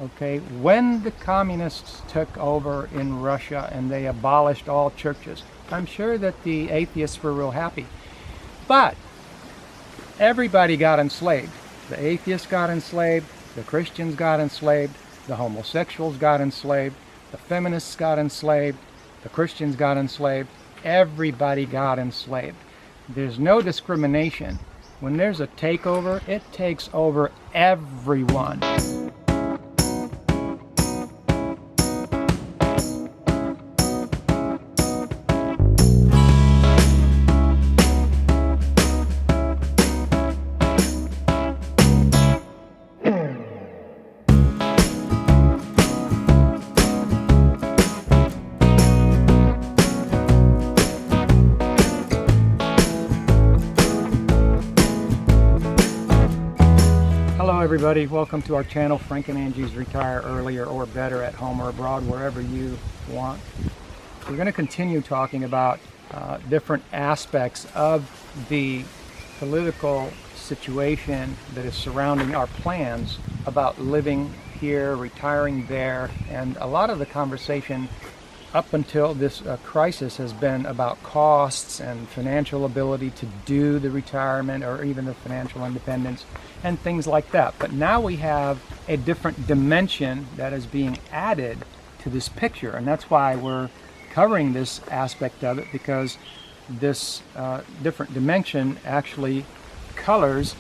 okay? When the communists took over in Russia and they abolished all churches, I'm sure that the atheists were real happy. But everybody got enslaved. The atheists got enslaved, the Christians got enslaved, the homosexuals got enslaved, the feminists got enslaved, the Christians got enslaved, everybody got enslaved. There's no discrimination. When there's a takeover, it takes over everyone. Hello everybody, welcome to our channel, Frank and Angie's Retire Earlier or Better at Home or Abroad, wherever you want. We're going to continue talking about different aspects of the political situation that is surrounding our plans about living here, retiring there, and a lot of the conversation up until this crisis has been about costs and financial ability to do the retirement or even the financial independence and things like that. But now we have a different dimension that is being added to this picture, and that's why we're covering this aspect of it, because this different dimension actually colors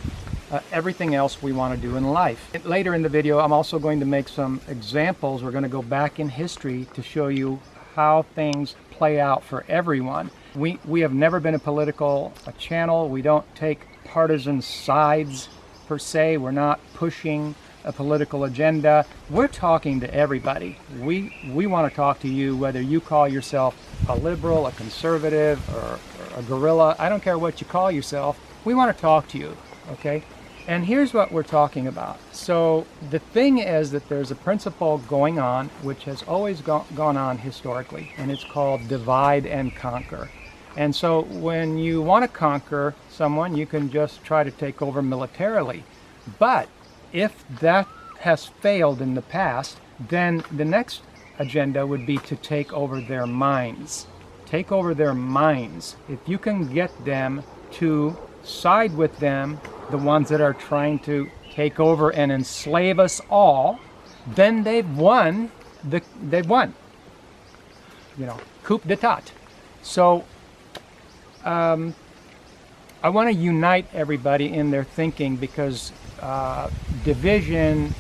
everything else we want to do in life. Later in the video, I'm also going to make some examples. We're going to go back in history to show you how things play out for everyone. We have never been a political channel. We don't take partisan sides per se. We're not pushing a political agenda. We're talking to everybody. We want to talk to you, whether you call yourself a liberal, a conservative, or a guerrilla. I don't care what you call yourself. We want to talk to you, okay? And here's what we're talking about. So the thing is that there's a principle going on which has always gone on historically, and it's called divide and conquer. And so when you want to conquer someone, you can just try to take over militarily. But if that has failed in the past, then the next agenda would be to take over their minds. Take over their minds. If you can get them to side with them, the ones that are trying to take over and enslave us all, then they've won. They've won. You know, coup d'etat. So I want to unite everybody in their thinking, because division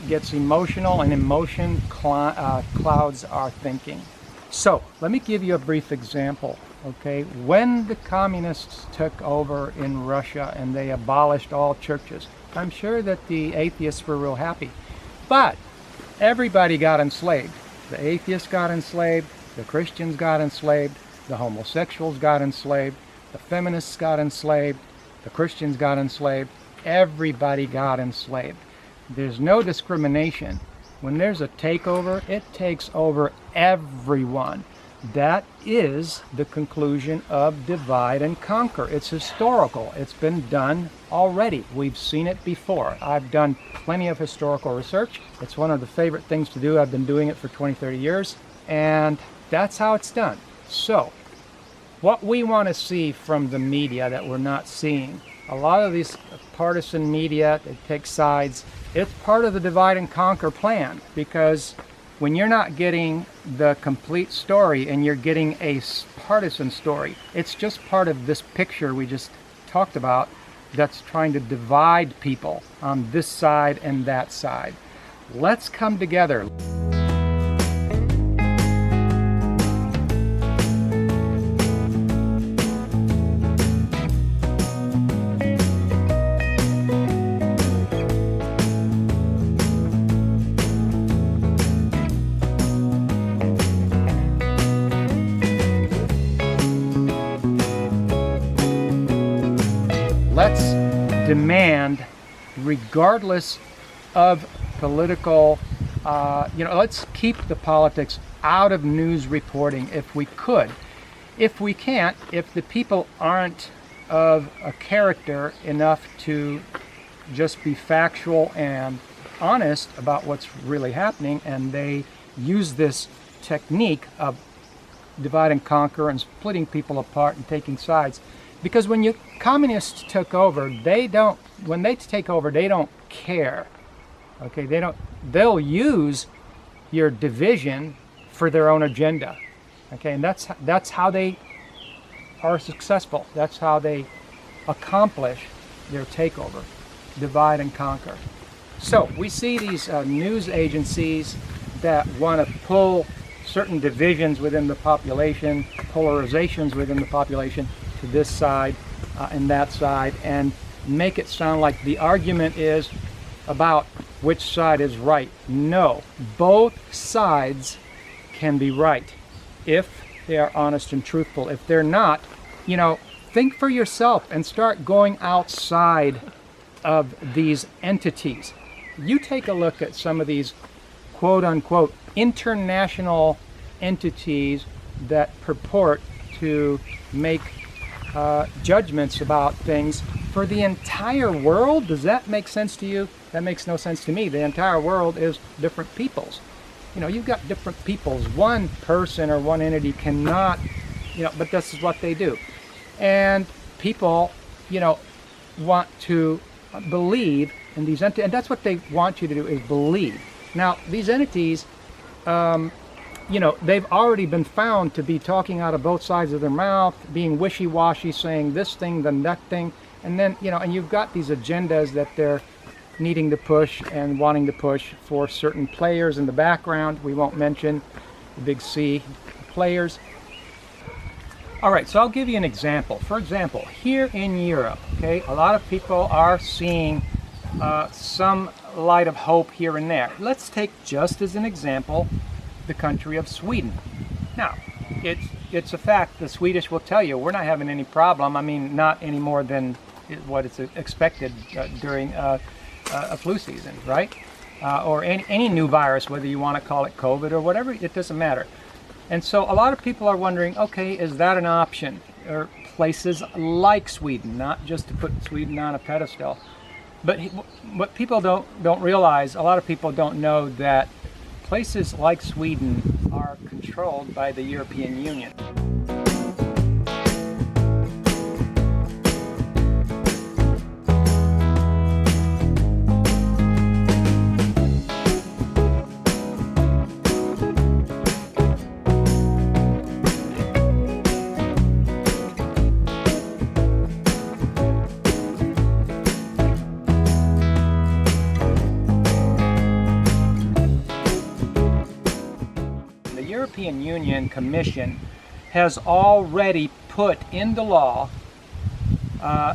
gets emotional, and emotion clouds our thinking. So let me give you a brief example. Okay, when the communists took over in Russia and they abolished all churches, I'm sure that the atheists were real happy. But everybody got enslaved. The atheists got enslaved, the Christians got enslaved, the homosexuals got enslaved, the feminists got enslaved, the Christians got enslaved, everybody got enslaved. There's no discrimination. When there's a takeover, it takes over everyone. That is the conclusion of divide and conquer. It's historical. It's been done already. We've seen it before. I've done plenty of historical research. It's one of the favorite things to do. I've been doing it for 20, 30 years, and that's how it's done. So, what we want to see from the media that we're not seeing, a lot of these partisan media, they take sides. It's part of the divide and conquer plan, because when you're not getting the complete story and you're getting a partisan story, it's just part of this picture we just talked about that's trying to divide people on this side and that side. Let's come together. Let's demand, regardless of political, let's keep the politics out of news reporting if we could. If we can't, if the people aren't of a character enough to just be factual and honest about what's really happening, and they use this technique of divide and conquer and splitting people apart and taking sides. Because when communists took over, when they take over, they don't care. Okay, they'll use your division for their own agenda. Okay, and that's how they are successful. That's how they accomplish their takeover. Divide and conquer. So we see these news agencies that want to pull certain divisions within the population, polarizations within the population to this side and that side, and make it sound like the argument is about which side is right. No, both sides can be right if they are honest and truthful. If they're not, think for yourself and start going outside of these entities. You take a look at some of these quote-unquote international entities that purport to make judgments about things for the entire world. Does that make sense to you? That makes no sense to me. The entire world is different peoples. You've got different peoples. One person or one entity cannot, but this is what they do. And people, want to believe in these entities, and that's what they want you to do, is believe. Now, these entities, they've already been found to be talking out of both sides of their mouth, being wishy-washy, saying this thing, then that thing, and then, and you've got these agendas that they're needing to push and wanting to push for certain players in the background. We won't mention the big C players. All right, so I'll give you an example. For example, here in Europe, okay, a lot of people are seeing some light of hope here and there. Let's take, just as an example, the country of Sweden. Now, it's a fact. The Swedish will tell you we're not having any problem. I mean, not any more than what is expected during a flu season, right? Or any new virus, whether you want to call it COVID or whatever, it doesn't matter. And so a lot of people are wondering, okay, is that an option? Or places like Sweden, not just to put Sweden on a pedestal. But what people don't realize, a lot of people don't know that places like Sweden are controlled by the European Union. European Union Commission has already put into law,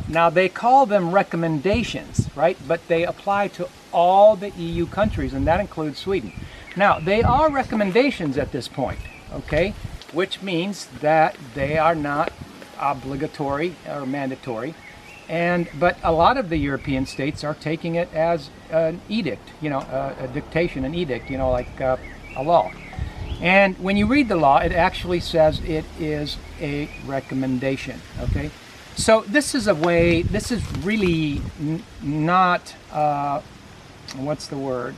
now they call them recommendations, right? But they apply to all the EU countries, and that includes Sweden. Now, they are recommendations at this point, okay? Which means that they are not obligatory or mandatory. But a lot of the European states are taking it as an edict, a dictation, an edict, like a law. And when you read the law, it actually says it is a recommendation, okay? So this is really not, what's the word?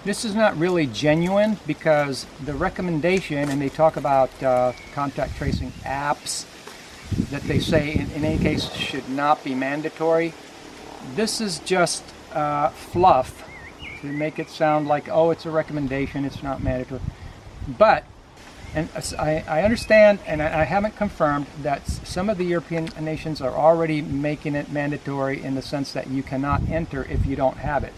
This is not really genuine, because the recommendation, and they talk about contact tracing apps that they say in any case should not be mandatory. This is just fluff to make it sound like, oh, it's a recommendation, it's not mandatory. But, and I understand, and I haven't confirmed, that some of the European nations are already making it mandatory in the sense that you cannot enter if you don't have it.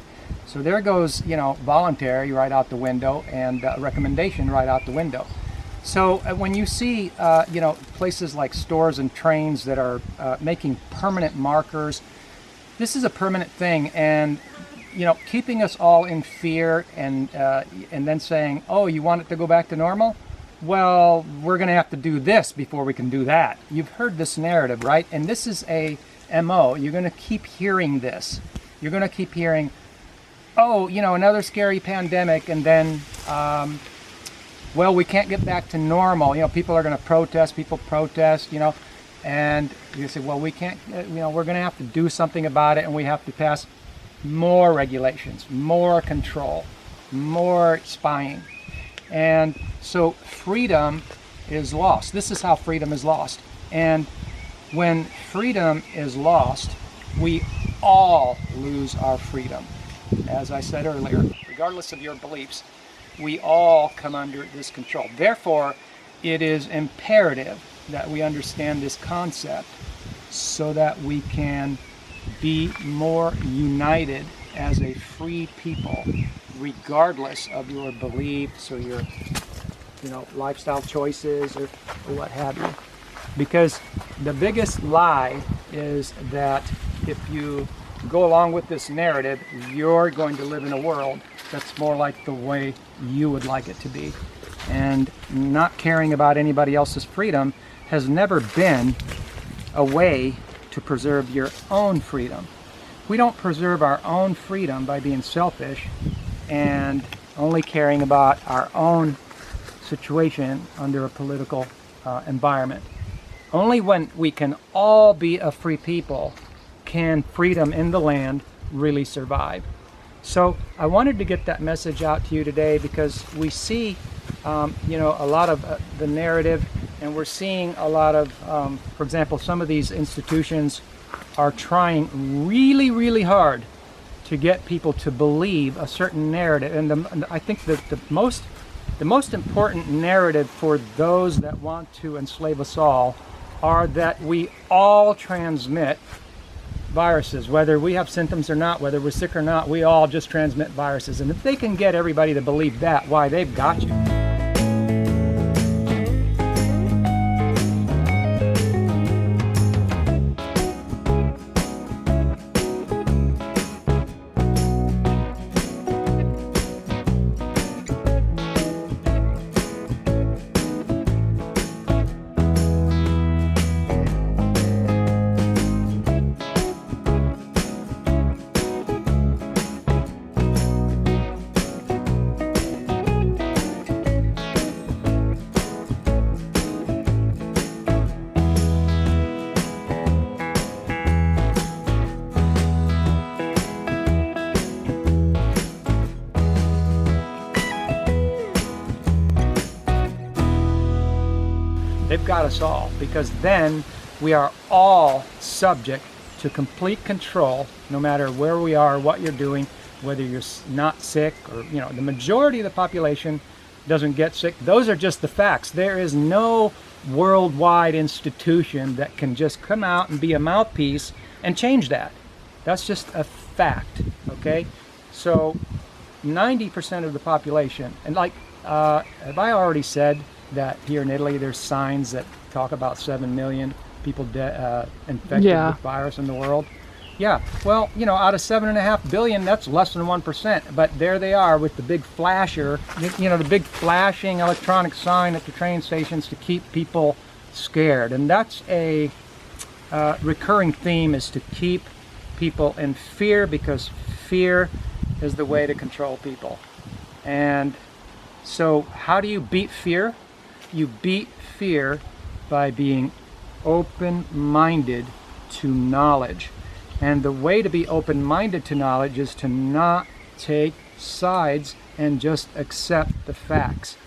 So there goes, voluntary right out the window, and recommendation right out the window. So when you see, places like stores and trains that are making permanent markers, this is a permanent thing, and keeping us all in fear, and then saying, oh, you want it to go back to normal? Well, we're going to have to do this before we can do that. You've heard this narrative, right? And this is a MO. You're going to keep hearing this. You're going to keep hearing, oh, another scary pandemic, and then, well, we can't get back to normal. People are going to protest, and you say, well, we can't, we're going to have to do something about it, and we have to pass more regulations, more control, more spying. And so freedom is lost. This is how freedom is lost. And when freedom is lost, we all lose our freedom. As I said earlier, regardless of your beliefs, we all come under this control. Therefore, it is imperative that we understand this concept so that we can be more united as a free people, regardless of your beliefs or your lifestyle choices or what have you. Because the biggest lie is that if you go along with this narrative, you're going to live in a world that's more like the way you would like it to be. And not caring about anybody else's freedom has never been a way to preserve your own freedom. We don't preserve our own freedom by being selfish and only caring about our own situation under a political environment. Only when we can all be a free people can freedom in the land really survive. So I wanted to get that message out to you today because we see a lot of the narrative, and we're seeing a lot of, for example, some of these institutions are trying really, really hard to get people to believe a certain narrative. And I think that the most important narrative for those that want to enslave us all are that we all transmit viruses, whether we have symptoms or not, whether we're sick or not, we all just transmit viruses. And if they can get everybody to believe that, why, they've got you. They've got us all, because then we are all subject to complete control, no matter where we are, what you're doing, whether you're not sick or, the majority of the population doesn't get sick. Those are just the facts. There is no worldwide institution that can just come out and be a mouthpiece and change that. That's just a fact, okay? So 90% of the population, and have I already said that here in Italy there's signs that talk about 7 million people infected with virus in the world? Yeah, well, out of 7.5 billion, that's less than 1%. But there they are with the big flasher, the big flashing electronic sign at the train stations to keep people scared. And that's a recurring theme, is to keep people in fear, because fear is the way to control people. And so how do you beat fear? You beat fear by being open-minded to knowledge. And the way to be open-minded to knowledge is to not take sides and just accept the facts.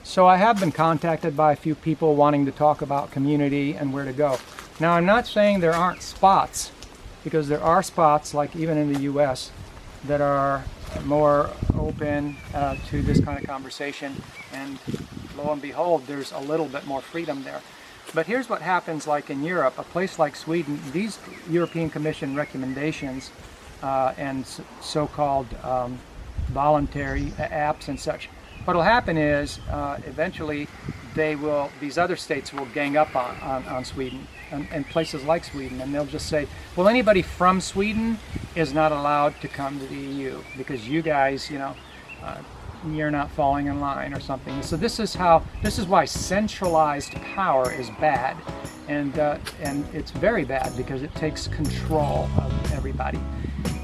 So I have been contacted by a few people wanting to talk about community and where to go. Now, I'm not saying there aren't spots, because there are spots, like even in the US, that are more open to this kind of conversation, and lo and behold, there's a little bit more freedom there. But here's what happens, like in Europe, a place like Sweden, these European Commission recommendations and so-called voluntary apps and such, what'll happen is eventually these other states will gang up on Sweden and places like Sweden, and they'll just say, well, anybody from Sweden is not allowed to come to the EU because you guys, you're not falling in line or something. So this is why centralized power is bad, and it's very bad because it takes control of everybody,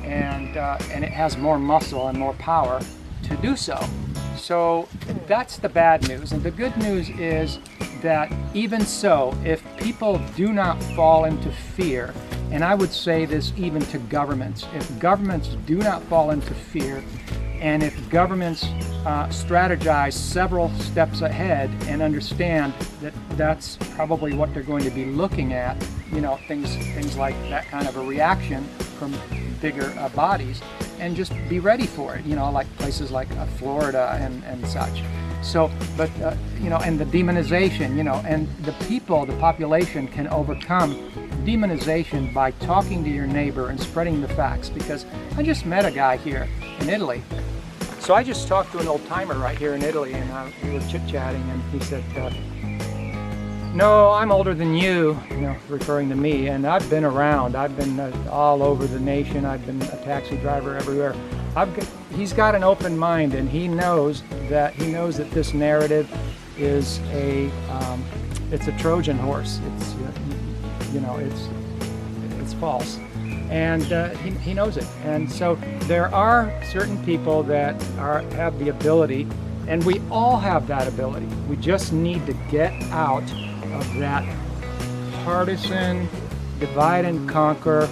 and it has more muscle and more power to do so. So that's the bad news. And the good news is that even so, if people do not fall into fear And I would say this even to governments. If governments do not fall into fear, and if governments strategize several steps ahead and understand that that's probably what they're going to be looking at, you know, things like that kind of a reaction from bigger bodies, and just be ready for it, you know, like places like Florida and such. So, but, you know, and the demonization, you know, and the people, the population can overcome demonization by talking to your neighbor and spreading the facts. Because I just met a guy here in Italy. So I just talked to an old timer right here in Italy, and we were chit-chatting, and he said, no, I'm older than you know, referring to me, and I've been around. I've been all over the nation. I've been a taxi driver everywhere. He's got an open mind, and he knows that this narrative is it's a Trojan horse. It's you know, it's false, and he knows it. And so there are certain people that have the ability, and we all have that ability. We just need to get out of that partisan divide and conquer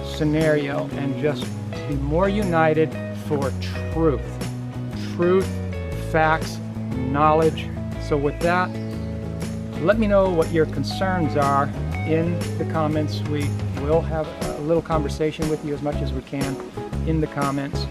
scenario and just be more united for truth, facts, knowledge. So with that, let me know what your concerns are in the comments. We will have a little conversation with you as much as we can in the comments.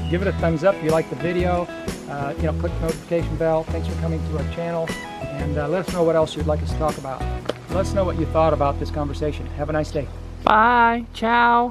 Give it a thumbs up if you like the video. You know, click the notification bell. Thanks for coming to our channel, and let us know what else you'd like us to talk about. Let us know what you thought about this conversation. Have a nice day. Bye. Ciao.